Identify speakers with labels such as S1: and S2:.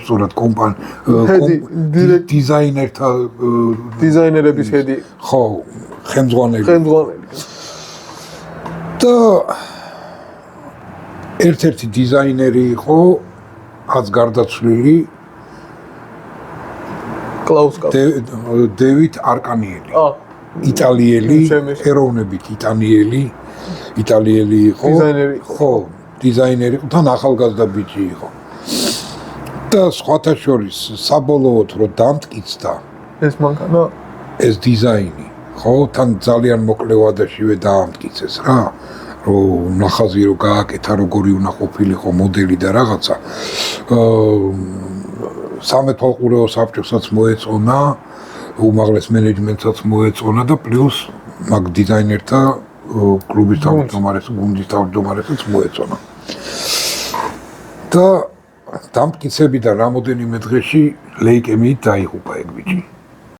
S1: სწორად დიზაინერთა
S2: დიზაინერების ჰედი.
S1: ხო, ხელმძღვანელი. და ერთ-ერთი დიზაინერი იყო აც გარდაცვლილი
S2: კლაუსკა.
S1: დევიდ არკანიელი. იტალიელი, ეროვნებით იტალიელი იყო.
S2: დიზაინერი.
S1: ხო, დიზაინერი იყო, თან ახალგაზრდა ბიჭი იყო. და სხვათა შორის საბოლოოდ რომ დამტკიცდა
S2: ეს მანქანა,
S1: ეს დიზაინი, ხო, თან ძალიან მოკლე ვადაშივე დაამტკიცეს რა, რომ ნახაზი რომ გააკეთა როგორი უნდა ყოფილიყო მოდელი და რაღაცა. სამეთვალყურეო საბჭოსაც მოეწონა, უმაღლეს მენეჯმენტსაც მოეწონა და პლუს მაგ დიზაინერთა კლუბის თავმჯდომარეს, გუნდის თავმჯდომარესაც მოეწონა. და დამტკიცებიდან რამოდენიმე დღეში ლეიკემიით დაიღუპა ეგ ბიჭი.